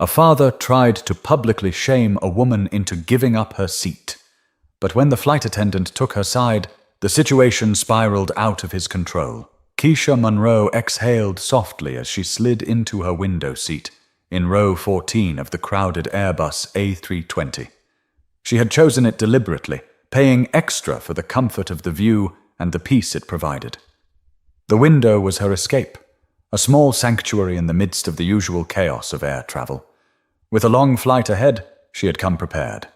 A father tried to publicly shame a woman into giving up her seat. But when the flight attendant took her side, the situation spiraled out of his control. Keisha Monroe exhaled softly as she slid into her window seat in row 14 of the crowded Airbus A320. She had chosen it deliberately, paying extra for the comfort of the view and the peace it provided. The window was her escape, a small sanctuary in the midst of the usual chaos of air travel. With a long flight ahead, she had come prepared.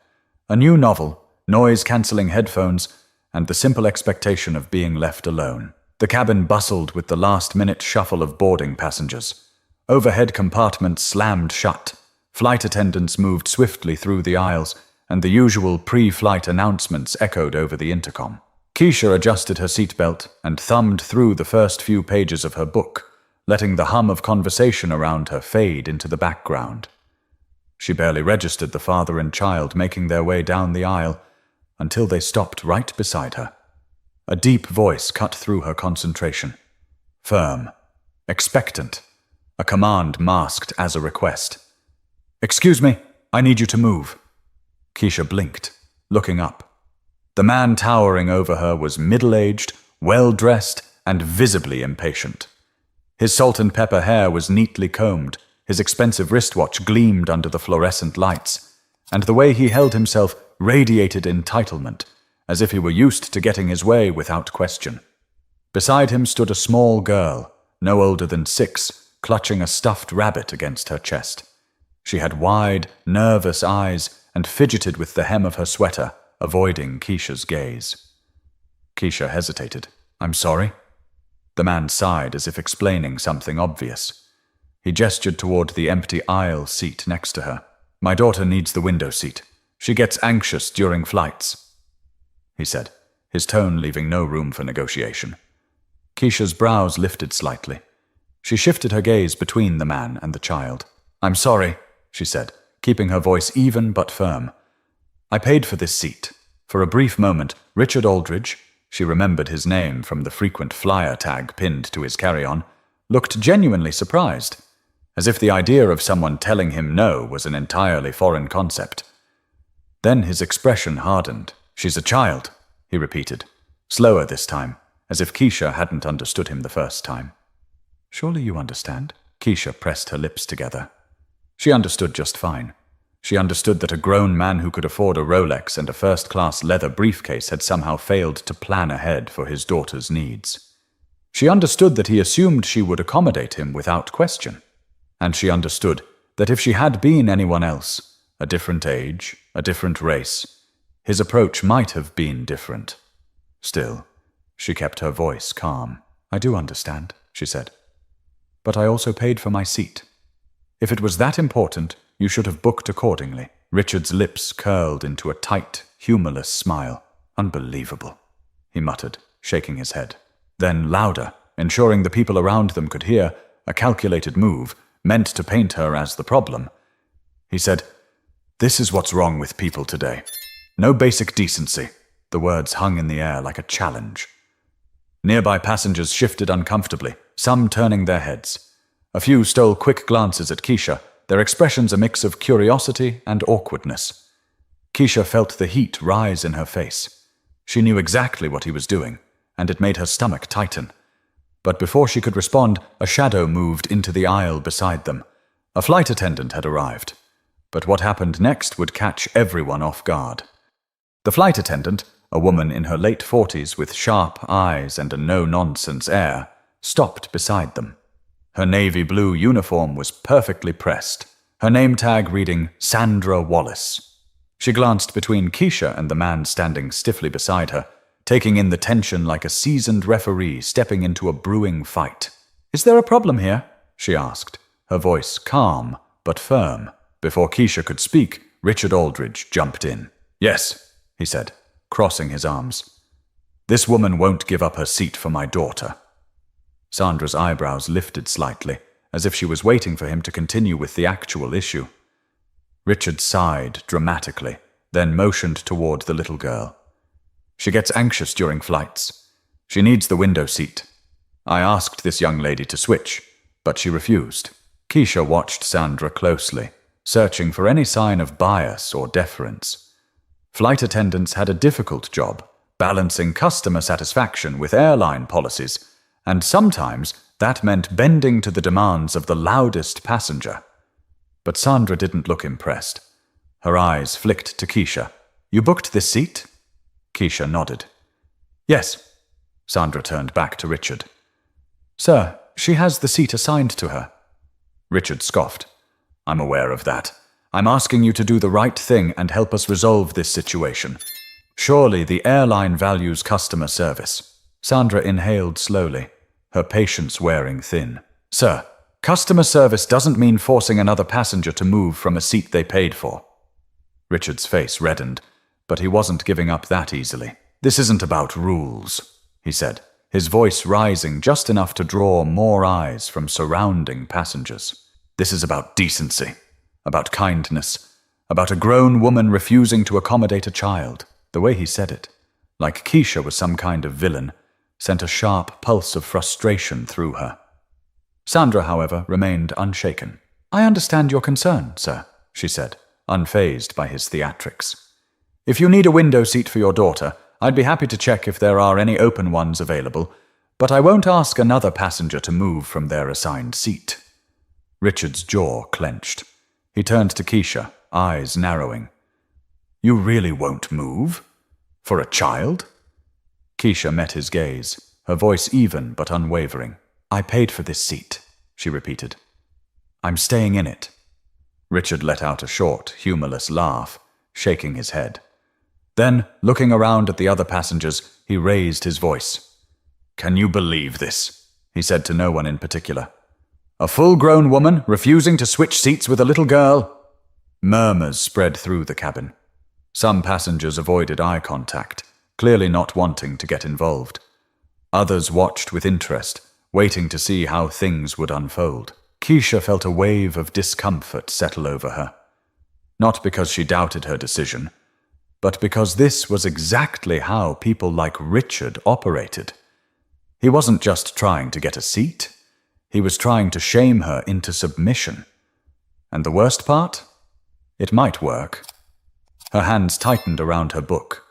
A new novel, noise-cancelling headphones, and the simple expectation of being left alone. The cabin bustled with the last-minute shuffle of boarding passengers. Overhead compartments slammed shut. Flight attendants moved swiftly through the aisles, and the usual pre-flight announcements echoed over the intercom. Keisha adjusted her seatbelt and thumbed through the first few pages of her book, letting the hum of conversation around her fade into the background. She barely registered the father and child making their way down the aisle until they stopped right beside her. A deep voice cut through her concentration. Firm, expectant, a command masked as a request. "Excuse me, I need you to move." Keisha blinked, looking up. The man towering over her was middle-aged, well-dressed, and visibly impatient. His salt-and-pepper hair was neatly combed, his expensive wristwatch gleamed under the fluorescent lights, and the way he held himself radiated entitlement, as if he were used to getting his way without question. Beside him stood a small girl, no older than 6, clutching a stuffed rabbit against her chest. She had wide, nervous eyes and fidgeted with the hem of her sweater, avoiding Keisha's gaze. Keisha hesitated. "I'm sorry." The man sighed as if explaining something obvious. He gestured toward the empty aisle seat next to her. "My daughter needs the window seat. She gets anxious during flights," he said, his tone leaving no room for negotiation. Keisha's brows lifted slightly. She shifted her gaze between the man and the child. "I'm sorry," she said, keeping her voice even but firm. "I paid for this seat." For a brief moment, Richard Aldridge, she remembered his name from the frequent flyer tag pinned to his carry-on, looked genuinely surprised, as if the idea of someone telling him no was an entirely foreign concept. Then his expression hardened. "She's a child," he repeated, slower this time, as if Keisha hadn't understood him the first time. "Surely you understand?" Keisha pressed her lips together. She understood just fine. She understood that a grown man who could afford a Rolex and a first-class leather briefcase had somehow failed to plan ahead for his daughter's needs. She understood that he assumed she would accommodate him without question. And she understood that if she had been anyone else, a different age, a different race, his approach might have been different. Still, she kept her voice calm. "I do understand," she said. "But I also paid for my seat. If it was that important, you should have booked accordingly." Richard's lips curled into a tight, humorless smile. "Unbelievable," he muttered, shaking his head. Then louder, ensuring the people around them could hear, a calculated move, meant to paint her as the problem. He said, "This is what's wrong with people today. No basic decency." The words hung in the air like a challenge. Nearby passengers shifted uncomfortably, some turning their heads. A few stole quick glances at Keisha, their expressions a mix of curiosity and awkwardness. Keisha felt the heat rise in her face. She knew exactly what he was doing, and it made her stomach tighten. But before she could respond, a shadow moved into the aisle beside them. A flight attendant had arrived. But what happened next would catch everyone off guard. The flight attendant, a woman in her late 40s with sharp eyes and a no-nonsense air, stopped beside them. Her navy blue uniform was perfectly pressed, her name tag reading Sandra Wallace. She glanced between Keisha and the man standing stiffly beside her, taking in the tension like a seasoned referee stepping into a brewing fight. "Is there a problem here?" she asked, her voice calm but firm. Before Keisha could speak, Richard Aldridge jumped in. "Yes," he said, crossing his arms. "This woman won't give up her seat for my daughter." Sandra's eyebrows lifted slightly, as if she was waiting for him to continue with the actual issue. Richard sighed dramatically, then motioned toward the little girl. "She gets anxious during flights. She needs the window seat. I asked this young lady to switch, but she refused." Keisha watched Sandra closely, searching for any sign of bias or deference. Flight attendants had a difficult job, balancing customer satisfaction with airline policies, and sometimes that meant bending to the demands of the loudest passenger. But Sandra didn't look impressed. Her eyes flicked to Keisha. "You booked this seat?" Keisha nodded. "Yes." Sandra turned back to Richard. "Sir, she has the seat assigned to her." Richard scoffed. "I'm aware of that. I'm asking you to do the right thing and help us resolve this situation. Surely the airline values customer service." Sandra inhaled slowly, her patience wearing thin. "Sir, customer service doesn't mean forcing another passenger to move from a seat they paid for." Richard's face reddened, but he wasn't giving up that easily. "This isn't about rules," he said, his voice rising just enough to draw more eyes from surrounding passengers. "This is about decency, about kindness, about a grown woman refusing to accommodate a child." The way he said it, like Keisha was some kind of villain, sent a sharp pulse of frustration through her. Sandra, however, remained unshaken. "I understand your concern, sir," she said, unfazed by his theatrics. "If you need a window seat for your daughter, I'd be happy to check if there are any open ones available, but I won't ask another passenger to move from their assigned seat." Richard's jaw clenched. He turned to Keisha, eyes narrowing. "You really won't move? For a child?" Keisha met his gaze, her voice even but unwavering. "I paid for this seat," she repeated. "I'm staying in it." Richard let out a short, humorless laugh, shaking his head. Then, looking around at the other passengers, he raised his voice. "Can you believe this?" he said to no one in particular. "A full-grown woman refusing to switch seats with a little girl?" Murmurs spread through the cabin. Some passengers avoided eye contact, clearly not wanting to get involved. Others watched with interest, waiting to see how things would unfold. Keisha felt a wave of discomfort settle over her. Not because she doubted her decision, but because this was exactly how people like Richard operated. He wasn't just trying to get a seat. He was trying to shame her into submission. And the worst part? It might work. Her hands tightened around her book.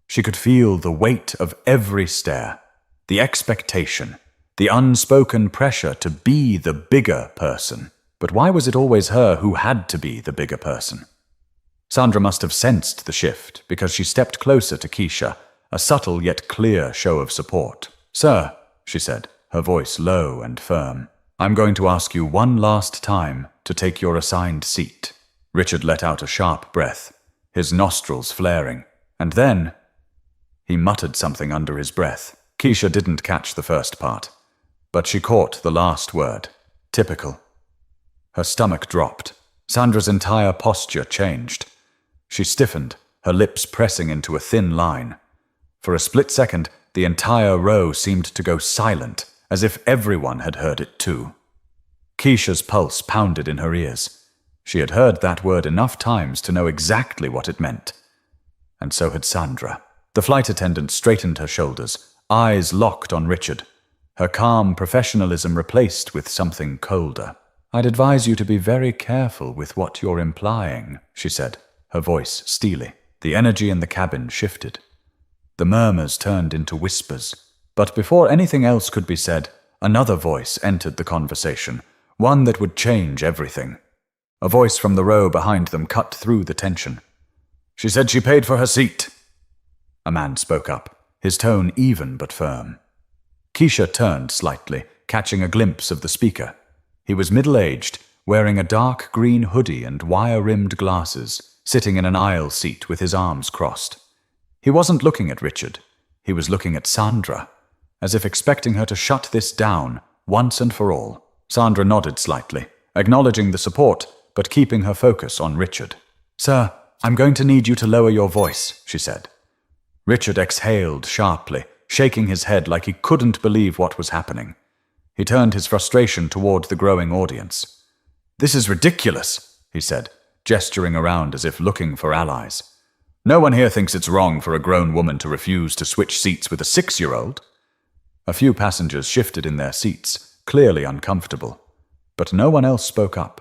She could feel the weight of every stare, the expectation, the unspoken pressure to be the bigger person. But why was it always her who had to be the bigger person? Sandra must have sensed the shift because she stepped closer to Keisha, a subtle yet clear show of support. "Sir," she said, her voice low and firm, "I'm going to ask you one last time to take your assigned seat." Richard let out a sharp breath, his nostrils flaring, and then he muttered something under his breath. Keisha didn't catch the first part, but she caught the last word. Typical. Her stomach dropped. Sandra's entire posture changed. She stiffened, her lips pressing into a thin line. For a split second, the entire row seemed to go silent, as if everyone had heard it too. Keisha's pulse pounded in her ears. She had heard that word enough times to know exactly what it meant. And so had Sandra. The flight attendant straightened her shoulders, eyes locked on Richard, her calm professionalism replaced with something colder. "I'd advise you to be very careful with what you're implying," she said, her voice steely. The energy in the cabin shifted. The murmurs turned into whispers. But before anything else could be said, another voice entered the conversation, one that would change everything. A voice from the row behind them cut through the tension. "She said she paid for her seat." A man spoke up, his tone even but firm. Keisha turned slightly, catching a glimpse of the speaker. He was middle-aged, wearing a dark green hoodie and wire-rimmed glasses, sitting in an aisle seat with his arms crossed. He wasn't looking at Richard. He was looking at Sandra, as if expecting her to shut this down once and for all. Sandra nodded slightly, acknowledging the support, but keeping her focus on Richard. "Sir, I'm going to need you to lower your voice," she said. Richard exhaled sharply, shaking his head like he couldn't believe what was happening. He turned his frustration toward the growing audience. "This is ridiculous," he said, gesturing around as if looking for allies. "No one here thinks it's wrong for a grown woman to refuse to switch seats with a 6-year-old. A few passengers shifted in their seats, clearly uncomfortable, but no one else spoke up.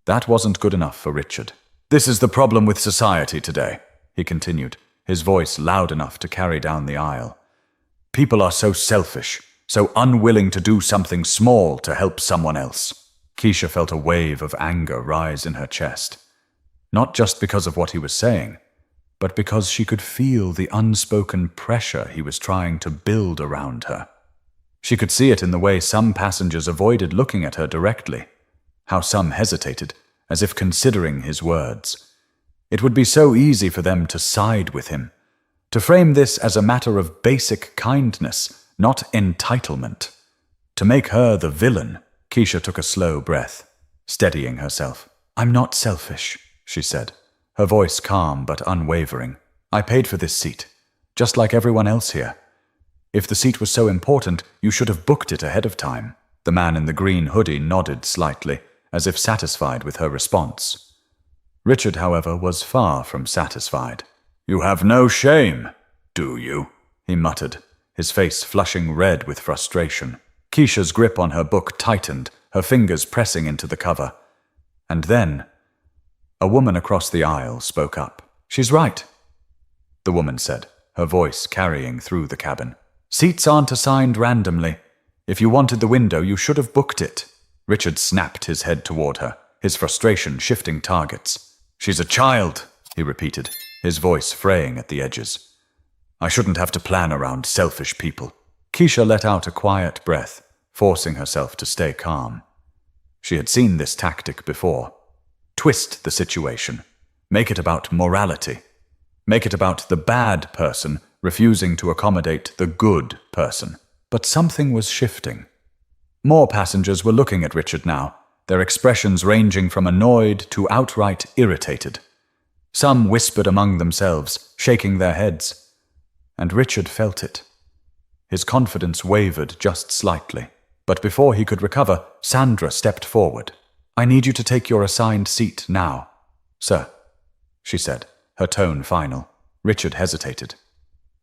That wasn't good enough for Richard. "This is the problem with society today," he continued, his voice loud enough to carry down the aisle. "People are so selfish, so unwilling to do something small to help someone else." Keisha felt a wave of anger rise in her chest, not just because of what he was saying, but because she could feel the unspoken pressure he was trying to build around her. She could see it in the way some passengers avoided looking at her directly, how some hesitated, as if considering his words. It would be so easy for them to side with him, to frame this as a matter of basic kindness, not entitlement. To make her the villain. Keisha took a slow breath, steadying herself. "I'm not selfish," she said, her voice calm but unwavering. "I paid for this seat, just like everyone else here. If the seat was so important, you should have booked it ahead of time." The man in the green hoodie nodded slightly, as if satisfied with her response. Richard, however, was far from satisfied. "You have no shame, do you?" he muttered, his face flushing red with frustration. Keisha's grip on her book tightened, her fingers pressing into the cover. And then, a woman across the aisle spoke up. "She's right," the woman said, her voice carrying through the cabin. "Seats aren't assigned randomly. If you wanted the window, you should have booked it." Richard snapped his head toward her, his frustration shifting targets. "She's a child," he repeated, his voice fraying at the edges. "I shouldn't have to plan around selfish people." Keisha let out a quiet breath, forcing herself to stay calm. She had seen this tactic before. Twist the situation. Make it about morality. Make it about the bad person refusing to accommodate the good person. But something was shifting. More passengers were looking at Richard now, their expressions ranging from annoyed to outright irritated. Some whispered among themselves, shaking their heads. And Richard felt it. His confidence wavered just slightly. But before he could recover, Sandra stepped forward. "I need you to take your assigned seat now, sir," she said, her tone final. Richard hesitated.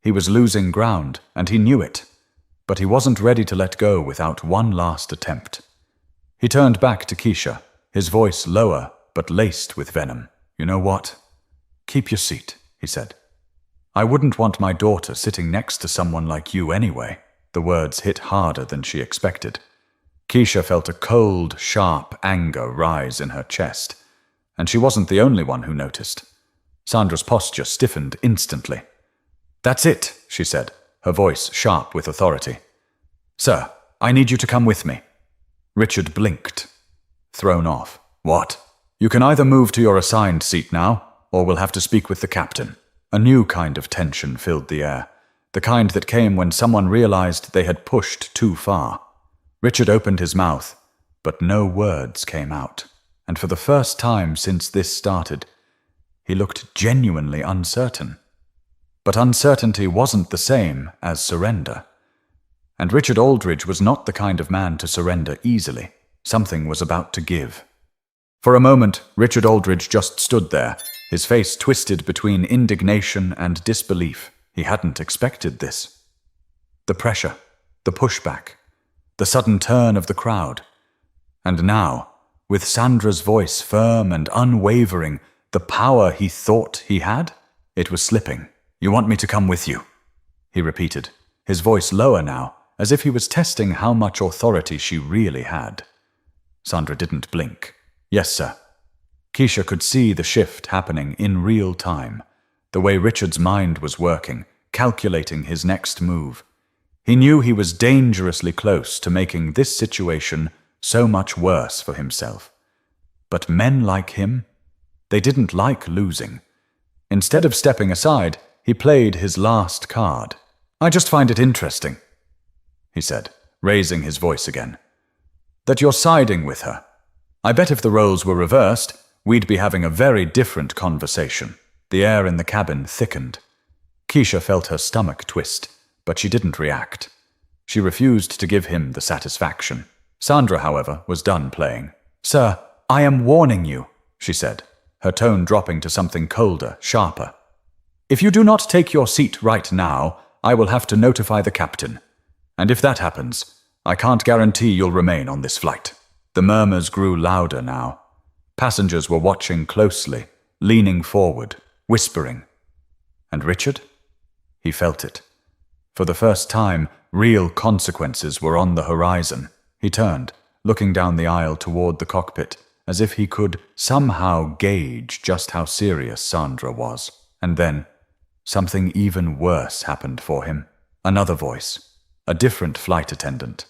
He was losing ground, and he knew it. But he wasn't ready to let go without one last attempt. He turned back to Keisha, his voice lower but laced with venom. "You know what? Keep your seat," he said. "I wouldn't want my daughter sitting next to someone like you anyway." The words hit harder than she expected. Keisha felt a cold, sharp anger rise in her chest, and she wasn't the only one who noticed. Sandra's posture stiffened instantly. "That's it," she said, her voice sharp with authority. "Sir, I need you to come with me." Richard blinked, thrown off. "What?" "You can either move to your assigned seat now, or we'll have to speak with the captain." A new kind of tension filled the air, the kind that came when someone realized they had pushed too far. Richard opened his mouth, but no words came out, and for the first time since this started, he looked genuinely uncertain. But uncertainty wasn't the same as surrender. And Richard Aldridge was not the kind of man to surrender easily. Something was about to give. For a moment, Richard Aldridge just stood there, his face twisted between indignation and disbelief. He hadn't expected this. The pressure, the pushback, the sudden turn of the crowd. And now, with Sandra's voice firm and unwavering, the power he thought he had, it was slipping. "You want me to come with you?" he repeated, his voice lower now, as if he was testing how much authority she really had. Sandra didn't blink. "Yes, sir." Keisha could see the shift happening in real time, the way Richard's mind was working, calculating his next move. He knew he was dangerously close to making this situation so much worse for himself. But men like him, they didn't like losing. Instead of stepping aside, he played his last card. "I just find it interesting," he said, raising his voice again, "that you're siding with her. I bet if the roles were reversed, we'd be having a very different conversation." The air in the cabin thickened. Keisha felt her stomach twist, but she didn't react. She refused to give him the satisfaction. Sandra, however, was done playing. "Sir, I am warning you," she said, her tone dropping to something colder, sharper. "If you do not take your seat right now, I will have to notify the captain. And if that happens, I can't guarantee you'll remain on this flight." The murmurs grew louder now. Passengers were watching closely, leaning forward, whispering. And Richard? He felt it. For the first time, real consequences were on the horizon. He turned, looking down the aisle toward the cockpit, as if he could somehow gauge just how serious Sandra was. And then, something even worse happened for him. Another voice, a different flight attendant.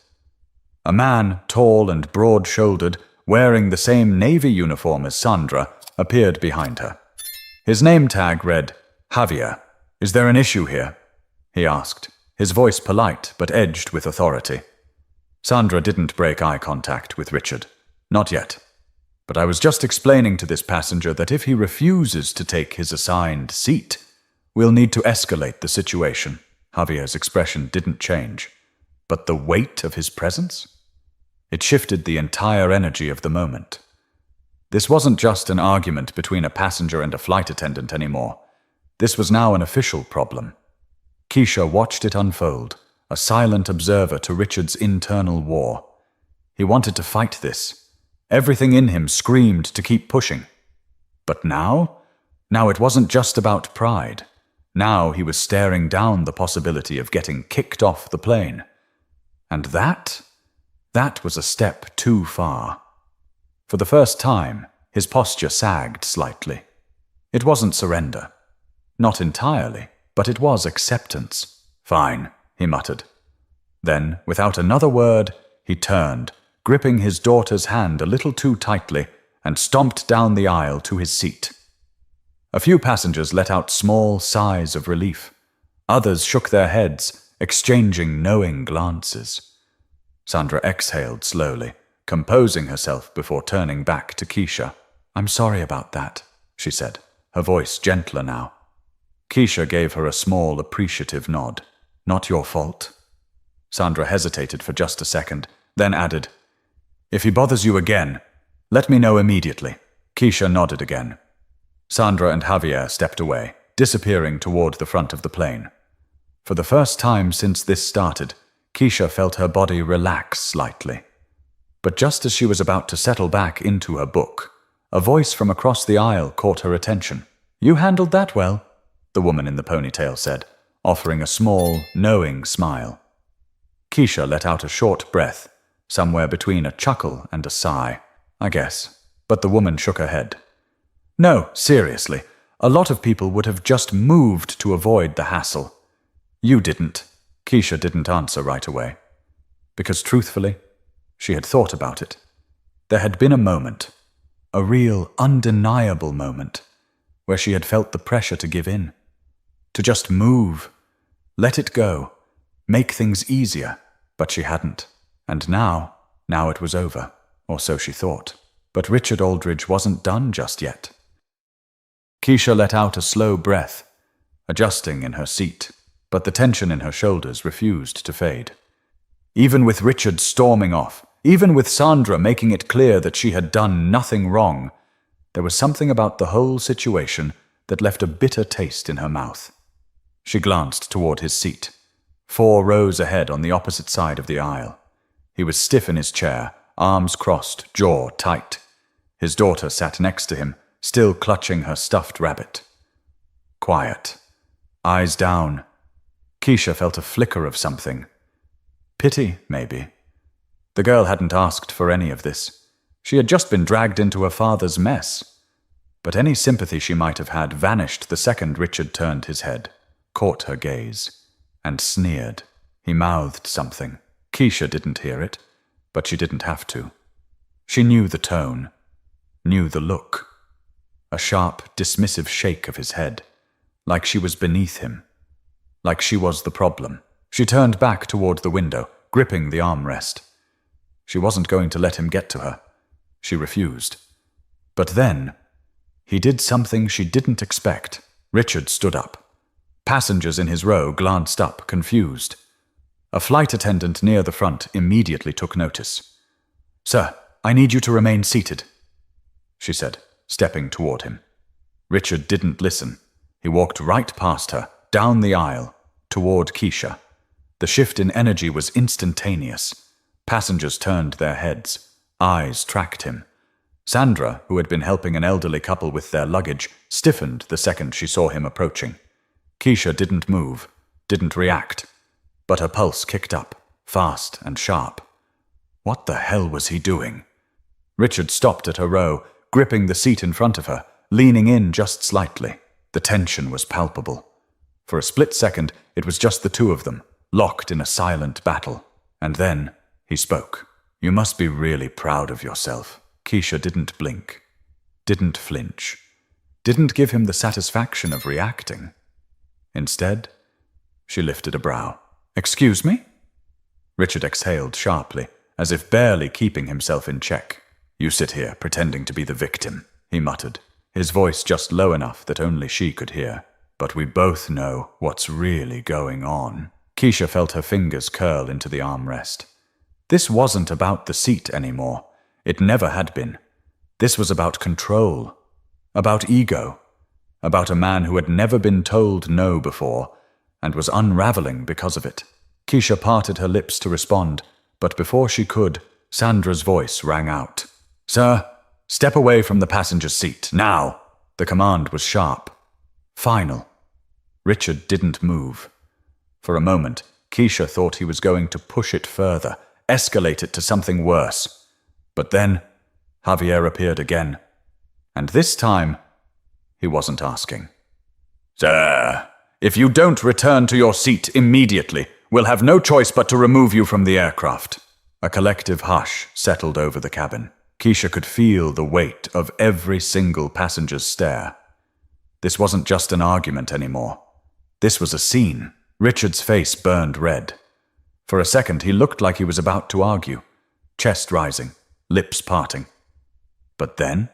A man, tall and broad-shouldered, wearing the same Navy uniform as Sandra, appeared behind her. His name tag read, Javier. "Is there an issue here?" he asked, his voice polite but edged with authority. Sandra didn't break eye contact with Richard. Not yet. But I was just explaining to this passenger that if he refuses to take his assigned seat, we'll need to escalate the situation. Javier's expression didn't change. But the weight of his presence? It shifted the entire energy of the moment. This wasn't just an argument between a passenger and a flight attendant anymore. This was now an official problem. Keisha watched it unfold, a silent observer to Richard's internal war. He wanted to fight this. Everything in him screamed to keep pushing. But now it wasn't just about pride. Now he was staring down the possibility of getting kicked off the plane. And that was a step too far. For the first time, his posture sagged slightly. It wasn't surrender. Not entirely, but it was acceptance. "Fine," he muttered. Then, without another word, he turned, gripping his daughter's hand a little too tightly, and stomped down the aisle to his seat. A few passengers let out small sighs of relief. Others shook their heads, exchanging knowing glances. Sandra exhaled slowly, composing herself before turning back to Keisha. "I'm sorry about that," she said, her voice gentler now. Keisha gave her a small, appreciative nod. "Not your fault." Sandra hesitated for just a second, then added, "If he bothers you again, let me know immediately." Keisha nodded again. Sandra and Javier stepped away, disappearing toward the front of the plane. For the first time since this started, Keisha felt her body relax slightly. But just as she was about to settle back into her book, a voice from across the aisle caught her attention. "You handled that well," the woman in the ponytail said, offering a small, knowing smile. Keisha let out a short breath, somewhere between a chuckle and a sigh. "I guess." But the woman shook her head. "No, seriously, a lot of people would have just moved to avoid the hassle. You didn't." Keisha didn't answer right away. Because truthfully, she had thought about it. There had been a moment, a real, undeniable moment, where she had felt the pressure to give in. To just move, let it go, make things easier, but she hadn't. And now it was over, or so she thought. But Richard Aldridge wasn't done just yet. Keisha let out a slow breath, adjusting in her seat, but the tension in her shoulders refused to fade. Even with Richard storming off, even with Sandra making it clear that she had done nothing wrong, there was something about the whole situation that left a bitter taste in her mouth. She glanced toward his seat, 4 rows ahead on the opposite side of the aisle. He was stiff in his chair, arms crossed, jaw tight. His daughter sat next to him, still clutching her stuffed rabbit. Quiet, eyes down. Keisha felt a flicker of something. Pity, maybe. The girl hadn't asked for any of this. She had just been dragged into her father's mess. But any sympathy she might have had vanished the second Richard turned his head, caught her gaze, and sneered. He mouthed something. Keisha didn't hear it, but she didn't have to. She knew the tone, knew the look. A sharp, dismissive shake of his head, like she was beneath him, like she was the problem. She turned back toward the window, gripping the armrest. She wasn't going to let him get to her. She refused. But then, he did something she didn't expect. Richard stood up. Passengers in his row glanced up, confused. A flight attendant near the front immediately took notice. "Sir, I need you to remain seated," she said, stepping toward him. Richard didn't listen. He walked right past her, down the aisle, toward Keisha. The shift in energy was instantaneous. Passengers turned their heads. Eyes tracked him. Sandra, who had been helping an elderly couple with their luggage, stiffened the second she saw him approaching. Keisha didn't move, didn't react, but her pulse kicked up, fast and sharp. What the hell was he doing? Richard stopped at her row, gripping the seat in front of her, leaning in just slightly. The tension was palpable. For a split second, it was just the two of them, locked in a silent battle. And then he spoke. "You must be really proud of yourself." Keisha didn't blink, didn't flinch, didn't give him the satisfaction of reacting. Instead, she lifted a brow. "Excuse me?" Richard exhaled sharply, as if barely keeping himself in check. "You sit here pretending to be the victim," he muttered, his voice just low enough that only she could hear. "But we both know what's really going on." Keisha felt her fingers curl into the armrest. This wasn't about the seat anymore. It never had been. This was about control, about ego, about a man who had never been told no before and was unraveling because of it. Keisha parted her lips to respond, but before she could, Sandra's voice rang out. "Sir, step away from the passenger seat, now!" The command was sharp, final. Richard didn't move. For a moment, Keisha thought he was going to push it further, escalate it to something worse. But then, Javier appeared again. And this time, he wasn't asking. "Sir, if you don't return to your seat immediately, we'll have no choice but to remove you from the aircraft." A collective hush settled over the cabin. Keisha could feel the weight of every single passenger's stare. This wasn't just an argument anymore. This was a scene. Richard's face burned red. For a second, he looked like he was about to argue, chest rising, lips parting. But then,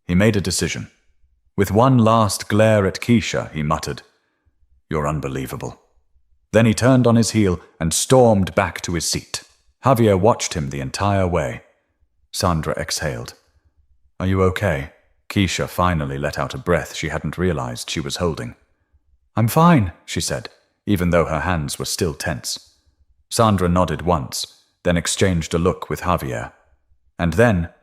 he made a decision. With one last glare at Keisha, he muttered, "You're unbelievable." Then he turned on his heel and stormed back to his seat. Javier watched him the entire way. Sandra exhaled. "Are you okay?" Keisha finally let out a breath she hadn't realized she was holding. "I'm fine," she said, even though her hands were still tense. Sandra nodded once, then exchanged a look with Javier. And then,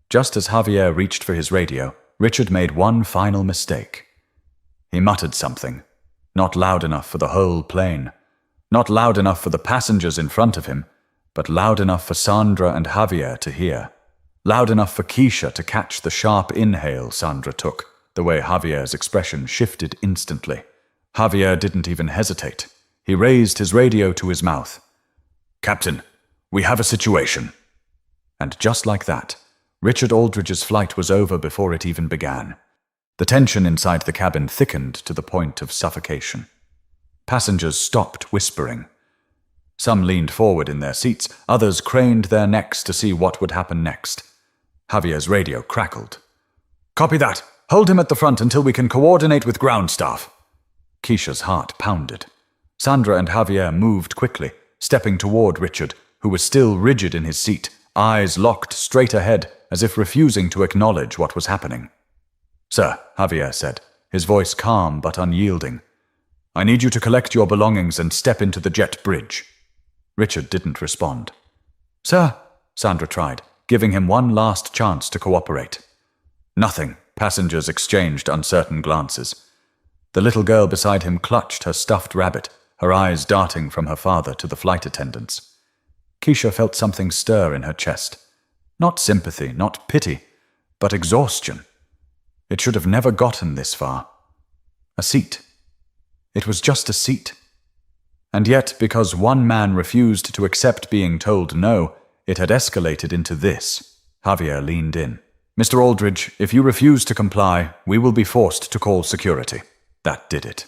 just as Javier reached for his radio, Richard made one final mistake. He muttered something, not loud enough for the whole plane, not loud enough for the passengers in front of him, but loud enough for Sandra and Javier to hear. Loud enough for Keisha to catch the sharp inhale Sandra took, the way Javier's expression shifted instantly. Javier didn't even hesitate. He raised his radio to his mouth. "Captain, we have a situation." And just like that, Richard Aldridge's flight was over before it even began. The tension inside the cabin thickened to the point of suffocation. Passengers stopped whispering. Some leaned forward in their seats, others craned their necks to see what would happen next. Javier's radio crackled. "Copy that. Hold him at the front until we can coordinate with ground staff." Keisha's heart pounded. Sandra and Javier moved quickly, stepping toward Richard, who was still rigid in his seat, eyes locked straight ahead, as if refusing to acknowledge what was happening. "Sir," Javier said, his voice calm but unyielding, "I need you to collect your belongings and step into the jet bridge." Richard didn't respond. "Sir," Sandra tried, giving him one last chance to cooperate. Nothing. Passengers exchanged uncertain glances. The little girl beside him clutched her stuffed rabbit, her eyes darting from her father to the flight attendants. Keisha felt something stir in her chest. Not sympathy, not pity, but exhaustion. It should have never gotten this far. A seat. It was just a seat. And yet, because one man refused to accept being told no, it had escalated into this. Javier leaned in. "Mr. Aldridge, if you refuse to comply, we will be forced to call security." That did it.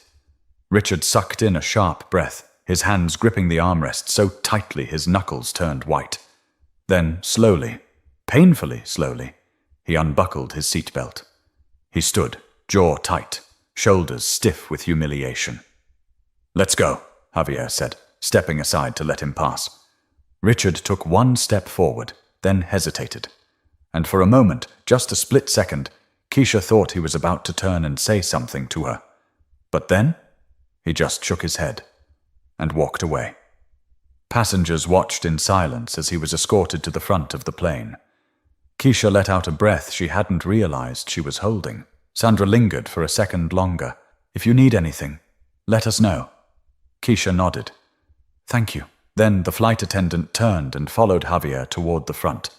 Richard sucked in a sharp breath, his hands gripping the armrest so tightly his knuckles turned white. Then, slowly, painfully slowly, he unbuckled his seatbelt. He stood, jaw tight, shoulders stiff with humiliation. "Let's go," Javier said, stepping aside to let him pass. Richard took one step forward, then hesitated. And for a moment, just a split second, Keisha thought he was about to turn and say something to her. But then, he just shook his head and walked away. Passengers watched in silence as he was escorted to the front of the plane. Keisha let out a breath she hadn't realized she was holding. Sandra lingered for a second longer. "If you need anything, let us know." Keisha nodded. "Thank you." Then the flight attendant turned and followed Javier toward the front.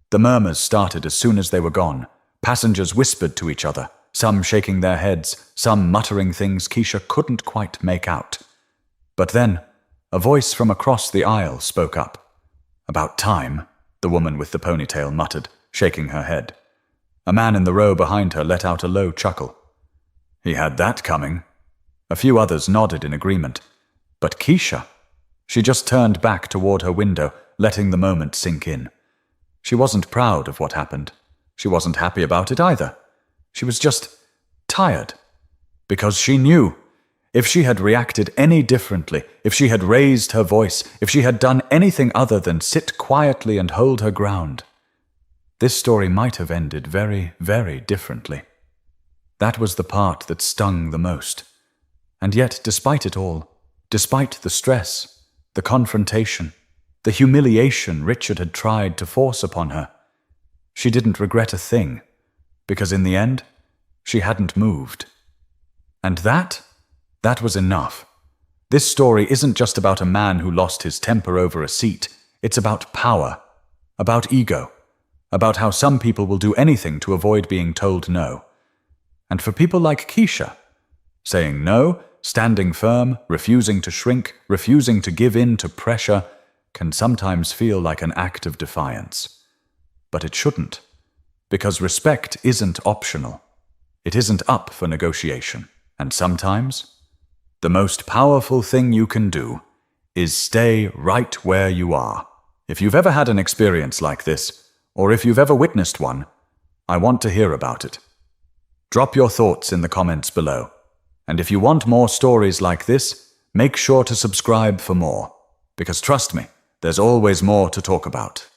The murmurs started as soon as they were gone. Passengers whispered to each other, some shaking their heads, some muttering things Keisha couldn't quite make out. But then, a voice from across the aisle spoke up. "About time," the woman with the ponytail muttered, shaking her head. A man in the row behind her let out a low chuckle. He had that coming. A few others nodded in agreement. But Keisha? She just turned back toward her window, letting the moment sink in. She wasn't proud of what happened. She wasn't happy about it either. She was just tired. Because she knew, if she had reacted any differently, if she had raised her voice, if she had done anything other than sit quietly and hold her ground, this story might have ended very, very differently. That was the part that stung the most. And yet, despite it all, despite the stress, the confrontation, the humiliation Richard had tried to force upon her, she didn't regret a thing, because in the end, she hadn't moved. And that was enough. This story isn't just about a man who lost his temper over a seat. It's about power, about ego, about how some people will do anything to avoid being told no. And for people like Keisha, saying no, standing firm, refusing to shrink, refusing to give in to pressure, can sometimes feel like an act of defiance. But it shouldn't, because respect isn't optional. It isn't up for negotiation. And sometimes, the most powerful thing you can do is stay right where you are. If you've ever had an experience like this, or if you've ever witnessed one, I want to hear about it. Drop your thoughts in the comments below. And if you want more stories like this, make sure to subscribe for more. Because trust me, there's always more to talk about.